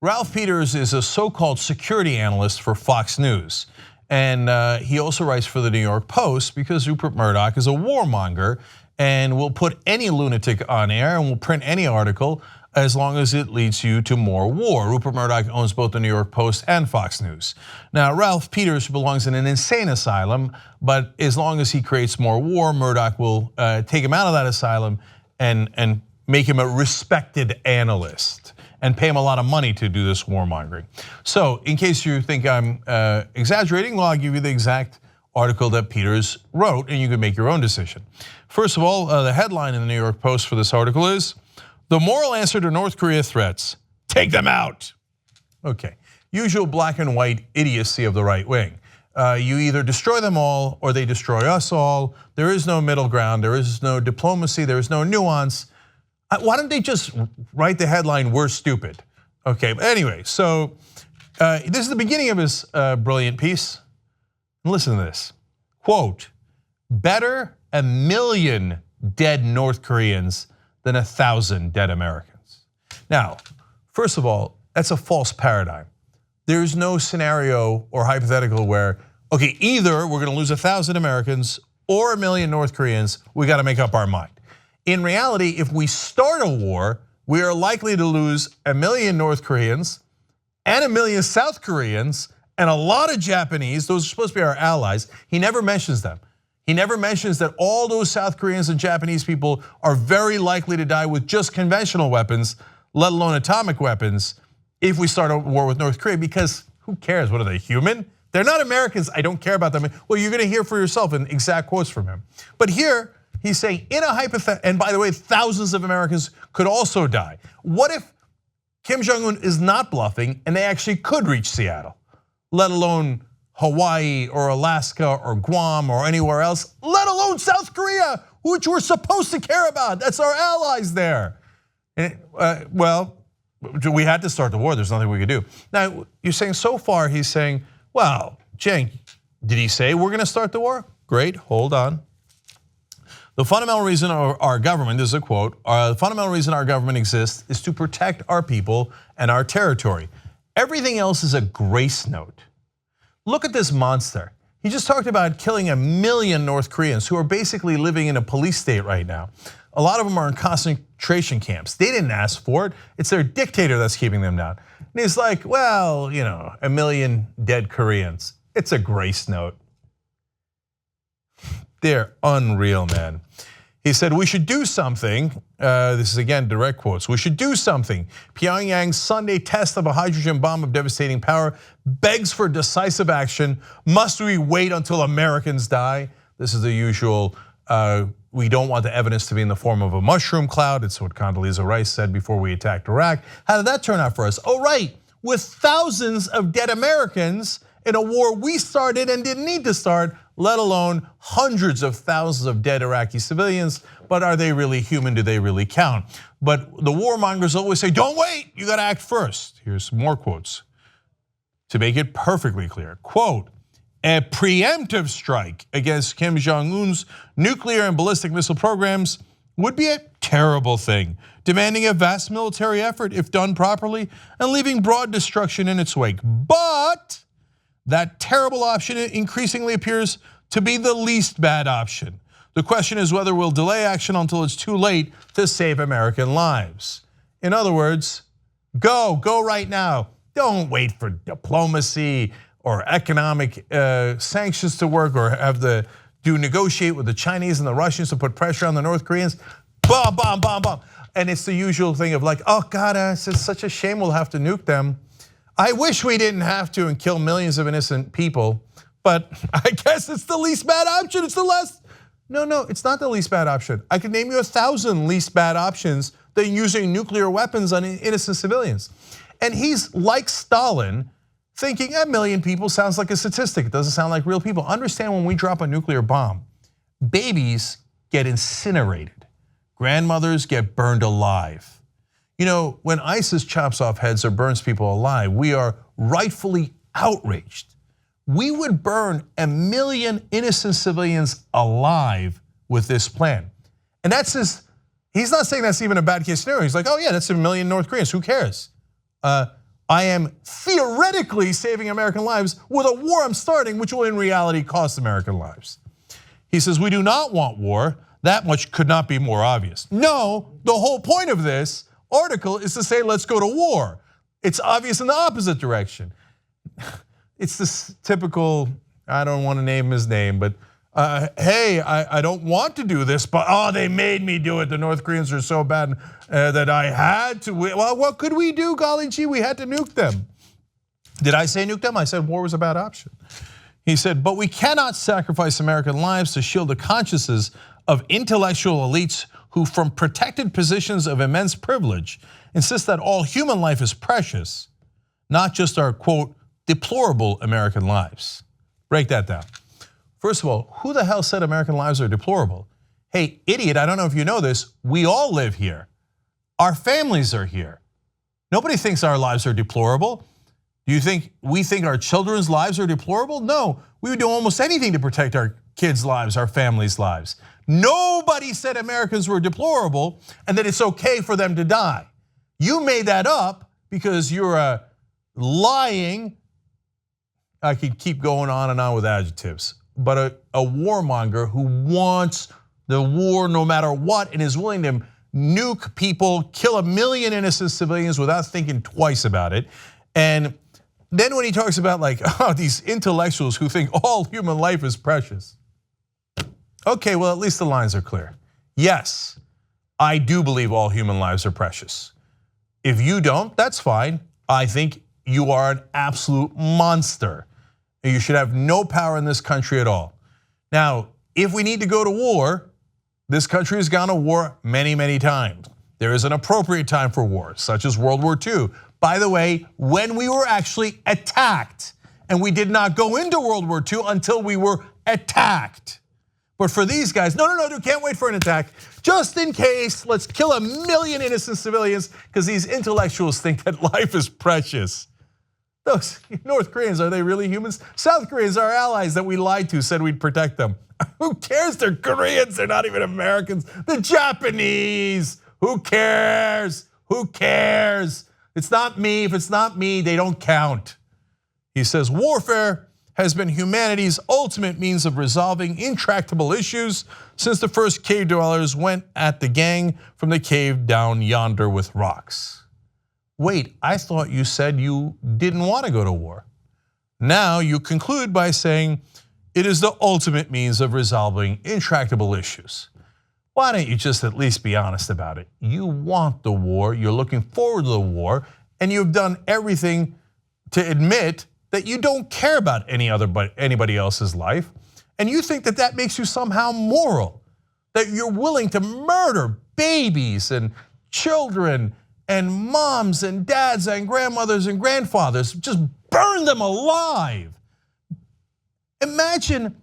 Ralph Peters is a so-called security analyst for Fox News. And he also writes for the New York Post because Rupert Murdoch is a warmonger and will put any lunatic on air and will print any article as long as it leads you to more war. Rupert Murdoch owns both the New York Post and Fox News. Now, Ralph Peters belongs in an insane asylum, but as long as he creates more war, Murdoch will take him out of that asylum and make him a respected analyst and pay him a lot of money to do this warmongering. So in case you think I'm exaggerating, well, I'll give you the exact article that Peters wrote and you can make your own decision. First of all, the headline in the New York Post for this article is, "The moral answer to North Korea threats, take them out." Okay, usual black and white idiocy of the right wing. You either destroy them all or they destroy us all. There is no middle ground, there is no diplomacy, there is no nuance. Why don't they just write the headline, "We're stupid"? Okay, but anyway, so this is the beginning of his brilliant piece. Listen to this, quote, "Better a million dead North Koreans than 1,000 dead Americans." Now, first of all, that's a false paradigm. There's no scenario or hypothetical where, okay, either we're gonna lose 1,000 Americans or a million North Koreans, we gotta make up our mind. In reality, if we start a war, we are likely to lose a million North Koreans and a million South Koreans and a lot of Japanese. Those are supposed to be our allies. He never mentions them. He never mentions that all those South Koreans and Japanese people are very likely to die with just conventional weapons, let alone atomic weapons, if we start a war with North Korea, because who cares? What are they, human? They're not Americans, I don't care about them. Well, you're gonna hear for yourself in exact quotes from him. But here, he's saying in a hypothetical, and by the way, thousands of Americans could also die. What if Kim Jong Un is not bluffing and they actually could reach Seattle, let alone Hawaii or Alaska or Guam or anywhere else, let alone South Korea, which we're supposed to care about. That's our allies there. Well, we had to start the war, there's nothing we could do. Now, you're saying so far, he's saying, well, Cenk, did he say we're gonna start the war? Great, hold on. The fundamental reason our government, this is a quote, the fundamental reason our government exists is to protect our people and our territory. Everything else is a grace note. Look at this monster. He just talked about killing a million North Koreans who are basically living in a police state right now. A lot of them are in concentration camps. They didn't ask for it. It's their dictator that's keeping them down. And he's like, well, a million dead Koreans. It's a grace note. They're unreal, man. He said, we should do something. This is again direct quotes. We should do something. Pyongyang's Sunday test of a hydrogen bomb of devastating power begs for decisive action. Must we wait until Americans die? This is the usual, we don't want the evidence to be in the form of a mushroom cloud. It's what Condoleezza Rice said before we attacked Iraq. How did that turn out for us? Oh, right, with thousands of dead Americans in a war we started and didn't need to start, let alone hundreds of thousands of dead Iraqi civilians. But are they really human? Do they really count? But the warmongers always say, don't wait, you gotta act first. Here's more quotes to make it perfectly clear. Quote, a preemptive strike against Kim Jong Un's nuclear and ballistic missile programs would be a terrible thing, demanding a vast military effort if done properly and leaving broad destruction in its wake. But that terrible option increasingly appears to be the least bad option. The question is whether we'll delay action until it's too late to save American lives. In other words, go right now. Don't wait for diplomacy or economic sanctions to work or negotiate with the Chinese and the Russians to put pressure on the North Koreans. Bomb, bomb, bomb, bomb. And it's the usual thing of like, oh God, it's such a shame we'll have to nuke them. I wish we didn't have to and kill millions of innocent people, but I guess it's the least bad option. It's the last. No, it's not the least bad option. I could name you 1,000 least bad options than using nuclear weapons on innocent civilians. And he's like Stalin, thinking a million people sounds like a statistic. It doesn't sound like real people. Understand when we drop a nuclear bomb, babies get incinerated. Grandmothers get burned alive. When ISIS chops off heads or burns people alive, we are rightfully outraged. We would burn a million innocent civilians alive with this plan. And that's he's not saying that's even a bad case scenario. He's like, oh yeah, that's a million North Koreans, who cares? I am theoretically saving American lives with a war I'm starting, which will in reality cost American lives. He says, we do not want war. That much could not be more obvious. No, the whole point of this article is to say, let's go to war. It's obvious in the opposite direction. It's this typical, I don't want to name his name, but hey, I don't want to do this, but they made me do it. The North Koreans are so bad that I had to. Well, what could we do? Golly gee, we had to nuke them. Did I say nuke them? I said war was a bad option. He said, but we cannot sacrifice American lives to shield the consciences of intellectual elites who, from protected positions of immense privilege, insist that all human life is precious, not just our, quote, deplorable American lives. Break that down. First of all, who the hell said American lives are deplorable? Hey, idiot, I don't know if you know this, we all live here. Our families are here. Nobody thinks our lives are deplorable. Do you think we think our children's lives are deplorable? No, we would do almost anything to protect our kids' lives, our families' lives. Nobody said Americans were deplorable and that it's okay for them to die. You made that up because you're a lying, I could keep going on and on with adjectives, but a warmonger who wants the war no matter what and is willing to nuke people, kill 1 million innocent civilians without thinking twice about it. And then when he talks about like, these intellectuals who think all human life is precious. Okay, well, at least the lines are clear. Yes, I do believe all human lives are precious. If you don't, that's fine. I think you are an absolute monster. You should have no power in this country at all. Now, if we need to go to war, this country has gone to war many, many times. There is an appropriate time for war, such as World War II. By the way, when we were actually attacked, and we did not go into World War II until we were attacked. But for these guys, no, can't wait for an attack. Just in case, let's kill 1 million innocent civilians because these intellectuals think that life is precious. Those North Koreans, are they really humans? South Koreans, our allies that we lied to, said we'd protect them. Who cares? They're Koreans, they're not even Americans. The Japanese, who cares? Who cares? It's not me, if it's not me, they don't count. He says, warfare has been humanity's ultimate means of resolving intractable issues since the first cave dwellers went at the gang from the cave down yonder with rocks. Wait, I thought you said you didn't want to go to war. Now you conclude by saying it is the ultimate means of resolving intractable issues. Why don't you just at least be honest about it? You want the war, you're looking forward to the war, and you've done everything to admit that you don't care about anybody else's life, and you think that that makes you somehow moral, that you're willing to murder babies and children and moms and dads and grandmothers and grandfathers, just burn them alive. Imagine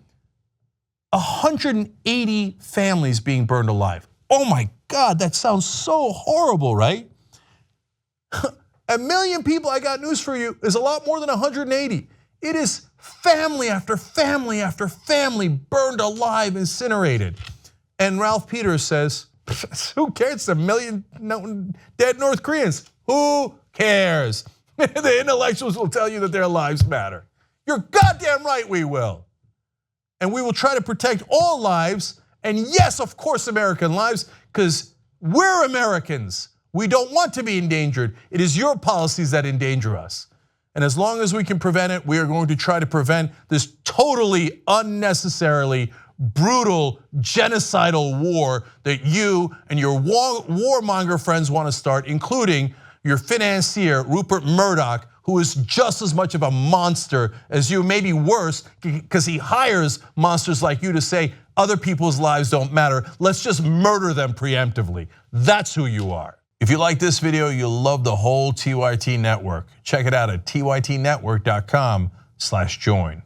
180 families being burned alive. Oh my God, that sounds so horrible, right? 1 million people, I got news for you, is a lot more than 180. It is family after family after family burned alive, incinerated. And Ralph Peters says, who cares? It's 1 million dead North Koreans. Who cares? The intellectuals will tell you that their lives matter. You're goddamn right we will. And we will try to protect all lives, and yes, of course, American lives, because we're Americans. We don't want to be endangered. It is your policies that endanger us. And as long as we can prevent it, we are going to try to prevent this totally unnecessarily brutal, genocidal war that you and your warmonger friends want to start, including your financier, Rupert Murdoch, who is just as much of a monster as you, maybe worse, because he hires monsters like you to say other people's lives don't matter. Let's just murder them preemptively. That's who you are. If you like this video, you'll love the whole TYT network. Check it out at tytnetwork.com/join.